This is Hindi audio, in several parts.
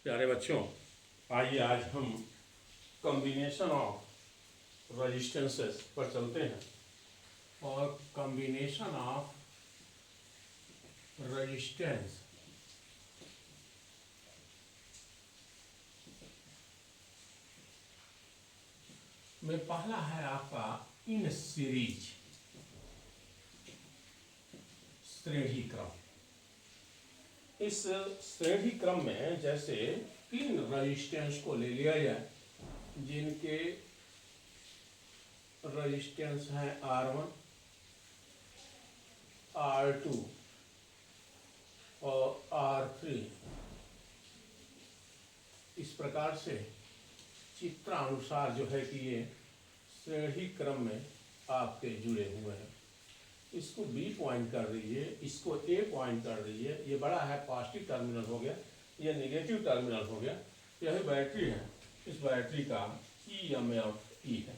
प्यारे बच्चों, आइए आज हम कॉम्बिनेशन ऑफ रेजिस्टेंसेस पर चलते हैं और कॉम्बिनेशन ऑफ रेजिस्टेंस में पहला है आपका इन सीरीज श्रेणी क्रम। इस श्रेणी क्रम में जैसे तीन रेजिस्टेंस को ले लिया जाए जिनके रेजिस्टेंस है R1, R2 और R3। इस प्रकार से चित्रानुसार जो है कि ये श्रेणी क्रम में आपके जुड़े हुए हैं। इसको B पॉइंट कर दीजिए, इसको A पॉइंट कर दीजिए। ये बड़ा है पॉजिटिव टर्मिनल हो गया, ये नेगेटिव टर्मिनल हो गया। यह बैटरी है, इस बैटरी का EMF है।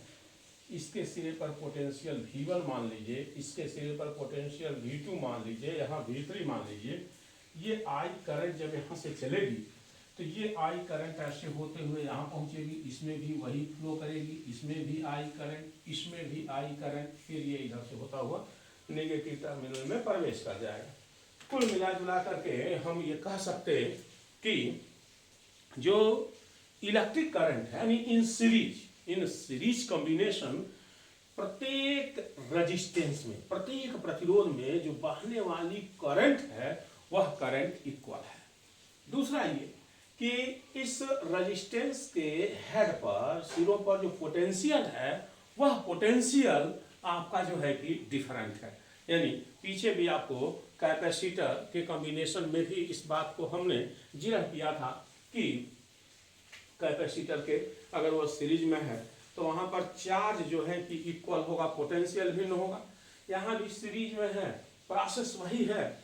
इसके सिरे पर पोटेंशियल V1 मान लीजिए, इसके सिरे पर पोटेंशियल V2 मान लीजिए, यहाँ V3 मान लीजिए। ये I करंट जब यहाँ से चलेगी तो ये I करंट ऐसे होते हुए यहाँ पहुँचेगी, इसमें भी वही फ्लो करेगी, इसमें भी I करंट, इसमें भी I करंट, फिर ये इधर से होता हुआ नेगेटिव टर्मिनल में प्रवेश कर जाएगा। कुल मिला जुला करके हम ये कह सकते कि जो इलेक्ट्रिक करंट है यानी इन सीरीज कॉम्बिनेशन प्रत्येक रेजिस्टेंस में, प्रत्येक प्रतिरोध में जो बहने वाली करंट है वह करंट इक्वल है। दूसरा ये कि इस रेजिस्टेंस के हेड पर, सिरों पर जो पोटेंशियल है वह पोटेंशियल आपका जो है कि डिफरेंट है। यानी पीछे भी आपको कैपेसिटर के कॉम्बिनेशन में भी इस बात को हमने जिक्र किया था कि कैपेसिटर के अगर वो सीरीज में है तो वहाँ पर चार्ज जो है कि इक्वल होगा, पोटेंशियल भिन्न होगा। यहाँ भी सीरीज में है, प्रोसेस वही है,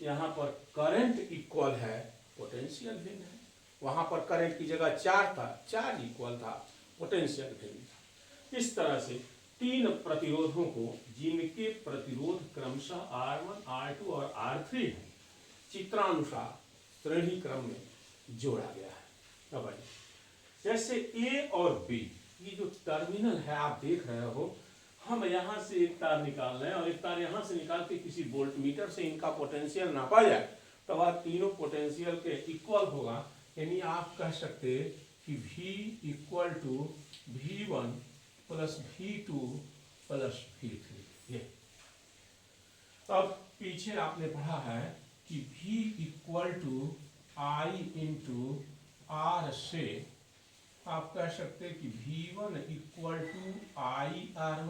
यहाँ पर करंट इक्वल है, पोटेंशियल भिन्न है। वहाँ पर करंट की जगह चार्ज था, चार्ज इक्वल था, पोटेंशियल भिन्न था। इस तरह से तीन प्रतिरोधों को जिनके प्रतिरोध क्रमशः R1, R2 और R3 है, चित्रानुसार श्रेणी क्रम में जोड़ा गया है। अब जैसे A और B, ये जो टर्मिनल है आप देख रहे हो, हम यहाँ से एक तार निकाल रहे हैं और एक तार यहाँ से निकाल के किसी वोल्टमीटर से इनका पोटेंशियल नापा जाए तो वह तीनों पोटेंशियल के इक्वल होगा। यानी आप कह सकते कि V equal to V1 plus V2 plus V3। ये अब पीछे आपने पढ़ा है कि V equal to I into R से आप कह सकते कि V1 equal to IR1,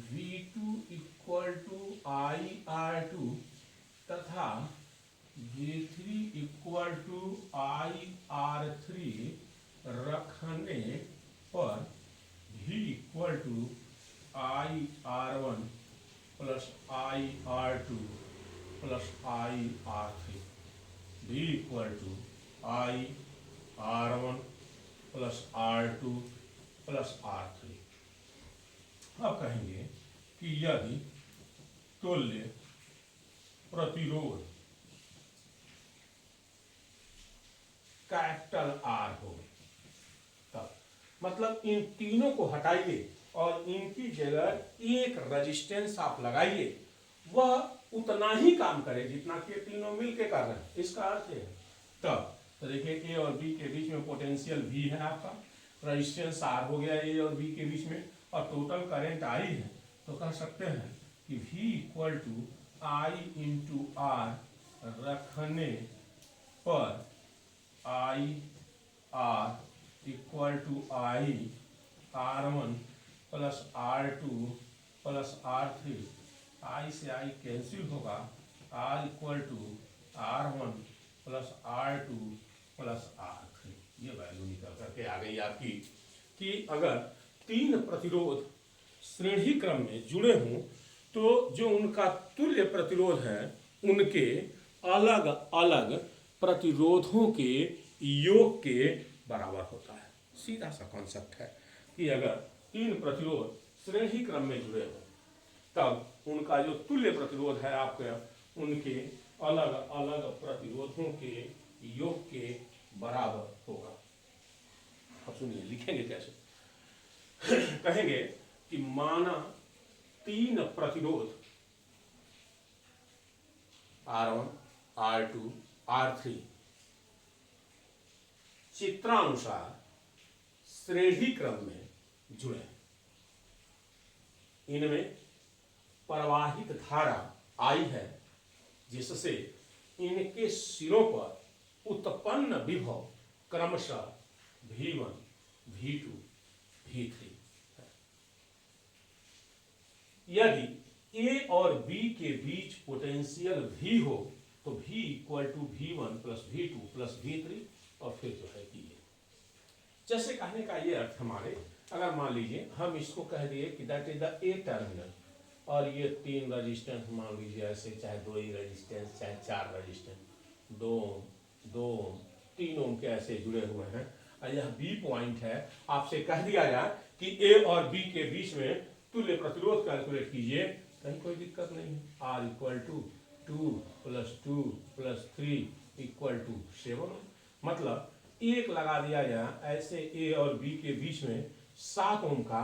V2 equal to IR2 तथा V3 इक्वल टू IR3 रखने पर V equal to IR1 plus IR2 plus IR3, V equal to IR1 plus R2 plus R3। अब कहेंगे कि यदि तुल्य प्रतिरोध कैपिटल R हो तब मतलब इन तीनों को हटाइए और इनकी जगह एक रेजिस्टेंस आप लगाइए, वह उतना ही काम करे जितना कि तीनों मिलके कर रहे हैं। इसका अर्थ है तब तो देखिए A और B के बीच में पोटेंशियल V है, आपका रेजिस्टेंस R हो गया A और B के बीच में, और टोटल करंट I है। तो कह सकते हैं कि V equal to I into R रखने पर I R equal to I R1 plus R2 plus R3, I से I कैंसिल होगा, R equal to R1 plus R2 plus R3। ये वैल्यू निकल करके आ गई आपकी कि अगर तीन प्रतिरोध श्रेणी क्रम में जुड़े हों तो जो उनका तुल्य प्रतिरोध है उनके अलग अलग प्रतिरोधों के योग के बराबर होता है। सीधा सा कॉन्सेप्ट है कि अगर तीन प्रतिरोध श्रेणी क्रम में जुड़े हो तब उनका जो तुल्य प्रतिरोध है आपके उनके अलग अलग प्रतिरोधों के योग के बराबर होगा। अब सुनिए लिखेंगे कैसे। कहेंगे कि माना तीन प्रतिरोध R1, R2, R3 चित्रानुसार श्रेणी क्रम में जुड़े। इनमें प्रवाहित धारा I है, जिससे इनके सिरों पर उत्पन्न विभव क्रमशः V1, V2, V3 है। यदि A और B के बीच पोटेंशियल V हो तो V equal to V1 plus V2 plus V3 और फिर जो है कि जैसे कहने का ये अर्थ हमारे, अगर मान लीजिए हम इसको कह दिए कि that is the A terminal और ये तीन रजिस्टेंस मान लीजिए ऐसे, चाहे 2 ही रजिस्टेंस चाहे 4 रजिस्टेंस 2 3 ओम के ऐसे जुड़े हुए हैं और यह बी पॉइंट है। आपसे कह दिया जाए कि ए और बी के बीच में तुल्य प्रतिरोध कैलकुलेट कीजिए, कहीं कोई दिक्कत नहीं है। R equal to 2 + 3 equal to 7, मतलब एक लगा दिया जाए ऐसे ए और बी के बीच में 7 ओम का,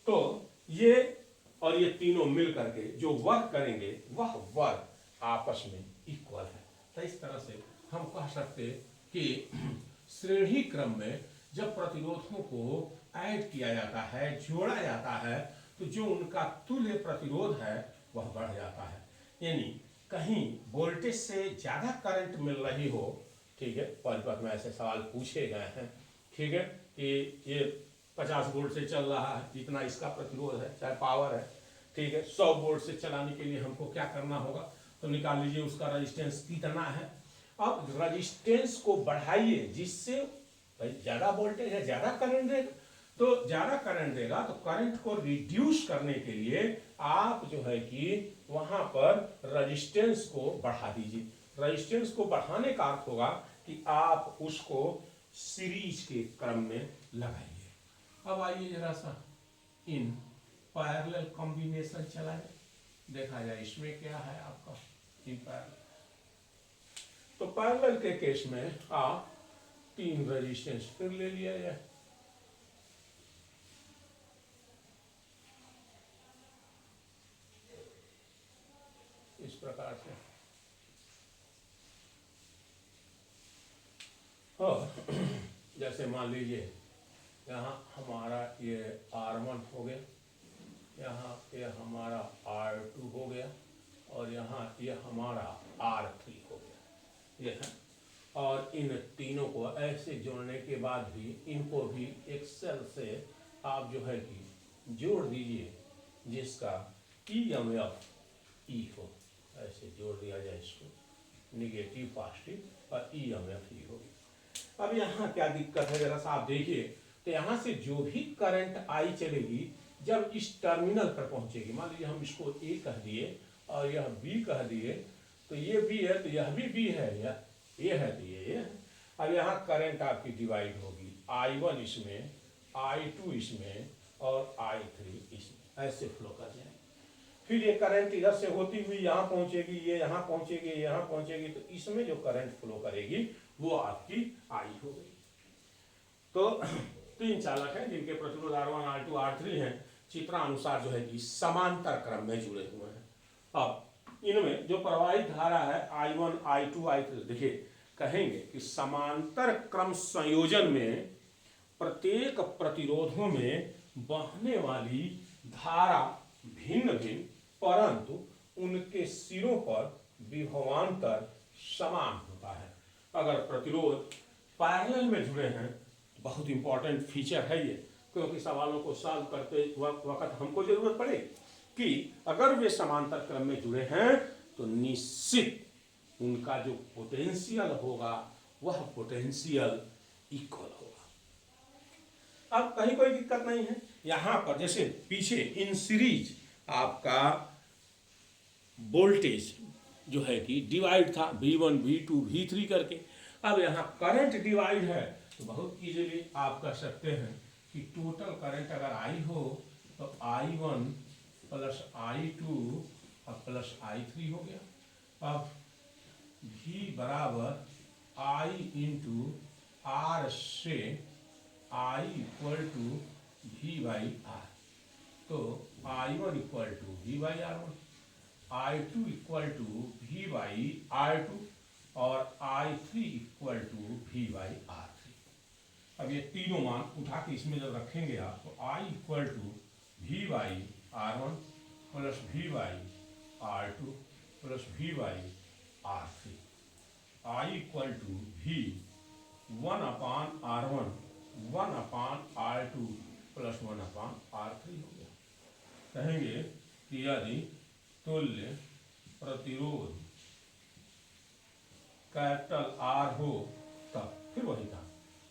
तो ये और ये तीनों मिल करके जो वर्क करेंगे वह वर्क आपस में इक्वल है। तो इस तरह से हम कह सकते कि श्रेणी क्रम में जब प्रतिरोधों को ऐड किया जाता है, जोड़ा जाता है, तो जो उनका तुल्य प्रतिरोध है वह बढ़ जाता है। यानी कहीं वोल्टेज से ज्यादा करंट मिल रही हो, ठीक है, परिपथ में ऐसे सवाल पूछे गए हैं, ठीक है, कि ये 50 वोल्ट से चल रहा है, इतना इसका प्रतिरोध है, चाहे पावर है, ठीक है, 100 वोल्ट से चलाने के लिए हमको क्या करना होगा, तो निकाल लीजिए उसका रेजिस्टेंस कितना है। अब रेजिस्टेंस को बढ़ाइए, जिससे ज्यादा वोल्टेज है ज्यादा करंट देगा, तो ज्यादा करंट देगा तो करंट को रिड्यूस करने के लिए आप जो है कि वहां पर रेजिस्टेंस को बढ़ा दीजिए। रेजिस्टेंस को बढ़ाने का अर्थ होगा कि आप उसको सीरीज के क्रम में लगाइए। अब आइए जरा सा इन पैरेलल कॉम्बिनेशन चलाएं, देखा जाए इसमें क्या है आपका इन पैरेलल। तो पैरेलल के केस में आप 3 रेजिस्टेंस फिर ले लिया जाए, इस प्रकार से। और जैसे मान लीजिए यहाँ हमारा ये R1 हो गया, यहाँ ये हमारा R2 हो गया और यहाँ ये हमारा R3 हो गया, ये है। और इन तीनों को ऐसे जोड़ने के बाद भी इनको भी एक सेल से आप जो है कि जोड़ दीजिए, जिसका EMF E हो, ऐसे जोड़ दिया जाए इसको, निगेटिव पॉजिटिव और EMF E होगी। अब यहाँ क्या दिक्कत है जरा सा आप देखिए, तो यहाँ से जो भी करंट आई चलेगी जब इस टर्मिनल पर पहुंचेगी, मान लीजिए हम इसको ए कह दिए और यह बी कह दिए, तो ये बी है तो यह भी बी है, यह ए है तो ये है। अब यहाँ करंट आपकी डिवाइड होगी, I1 इसमें, I2 इसमें और I3 इसमें, ऐसे फ्लो कर जाए। फिर ये करंट इधर से होती हुई यहाँ पहुंचेगी, ये यहाँ पहुंचेगी, यहाँ पहुंचेगी, तो इसमें जो करंट फ्लो करेगी वो आपकी आई हो गई। तो 3 चालक हैं जिनके प्रतिरोध R1, R2, R3 हैं, चित्रानुसार जो है कि समांतर क्रम में जुड़े हुए हैं। अब इनमें जो प्रवाहित धारा है I1, I2, I3, देखिए कहेंगे कि समांतर क्रम संयोजन में प्रत्येक प्रतिरोधों में बहने वाली धारा भिन्न भिन्न, परंतु उनके सिरों पर विभवांतर समान होता है। अगर प्रतिरोध पैरेलल में जुड़े हैं, बहुत इंपॉर्टेंट फीचर है ये, क्योंकि सवालों को सॉल्व करते वक्त हमको जरूरत पड़े कि अगर वे समांतर क्रम में जुड़े हैं तो निश्चित उनका जो पोटेंशियल होगा वह पोटेंशियल इक्वल होगा। अब कहीं कोई दिक्कत नहीं है। यहाँ पर जैसे पीछे इन सीरीज आपका वोल्टेज जो है कि डिवाइड था V1, V2, V3 करके, अब यहाँ करंट डिवाइड है, तो बहुत इजीली आप कह सकते हैं कि टोटल करंट अगर I हो तो I1 प्लस I2 और प्लस I3 हो गया। अब V बराबर I इंटू R से I equal to V by R. तो I1 equal to V by R1, I2 equal to V by R2 और I3 equal to V by R3। अब ये तीनों मान उठा के इसमें जब रखेंगे आप तो I equal to V by R1 plus V by R2 plus V by R3, I equal to V 1 upon R1 1 upon R2 plus 1 upon R3 हो गया। कहेंगे कि यदि तुल्य प्रतिरोध कैपिटल R हो तब फिर वही था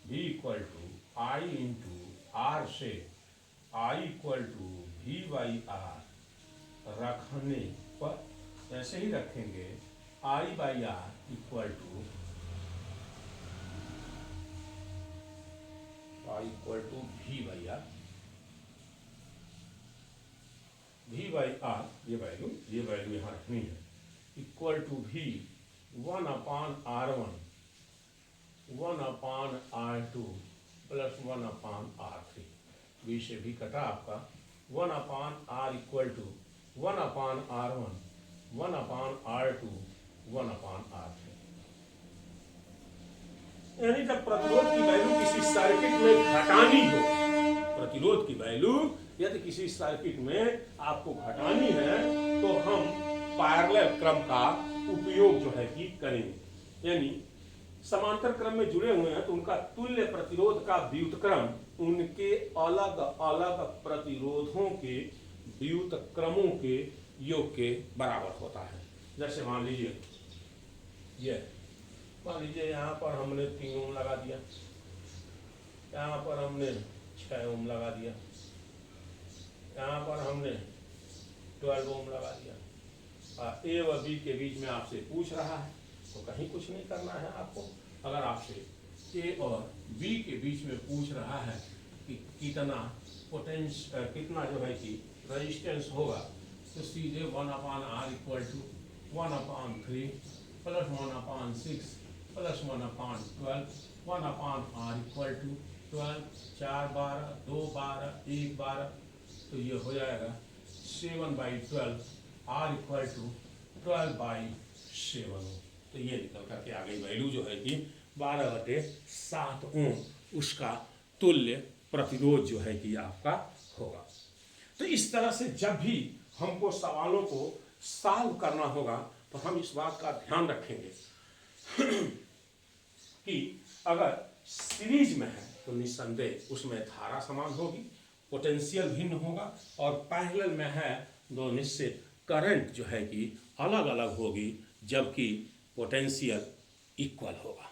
V equal to I into R से I equal to V by R रखने पर ऐसे ही रखेंगे I by R equal to V by R, V by R ये वैल्यू यहाँ रखनी है, equal to V 1 upon R1 1 upon R2 plus 1 upon R3। V से भी कटा आपका 1 upon R equal to 1 upon R1 1 upon R2 1 upon R3। यानी जब प्रतिरोध की वैल्यू किसी सर्किट में घटानी हो, प्रतिरोध की वैल्यू यदि किसी सर्किट में आपको घटानी है तो हम पैरेलल क्रम का उपयोग जो है कि करेंगे। यानी समांतर क्रम में जुड़े हुए हैं तो उनका तुल्य प्रतिरोध का व्युत्क्रम उनके अलग अलग प्रतिरोधों के व्युत्क्रमों के योग के बराबर होता है। जैसे मान लीजिए यहाँ पर हमने 3 ओम लगा दिया, यहाँ पर हमने 6 ओम लगा दिया, यहाँ पर हमने 12 ओम लगा दिया। ए व बी के बीच में आपसे पूछ रहा है तो कहीं कुछ नहीं करना है आपको। अगर आपसे ए और बी के बीच में पूछ रहा है कि कितना जो है कि रेजिस्टेंस होगा तो सीधे 1 upon R equal to 1 upon 3 plus 1 upon 6 plus 1 upon 12 1 upon R equal to 12 4 12 2 12 1 12, तो ये हो जाएगा 7 by 12 R equal to 12 by 7। तो ये निकल करके आ गई वैल्यू जो है कि 12/7 ओम उसका तुल्य प्रतिरोध जो है कि आपका होगा। तो इस तरह से जब भी हमको सवालों को सॉल्व करना होगा तो हम इस बात का ध्यान रखेंगे कि अगर सीरीज में है तो निस्संदेह उसमें धारा समान होगी, पोटेंशियल भिन्न होगा, और पैरेलल में है तो निश्चित करंट जो है कि अलग अलग होगी जबकि पोटेंशियल इक्वल होगा।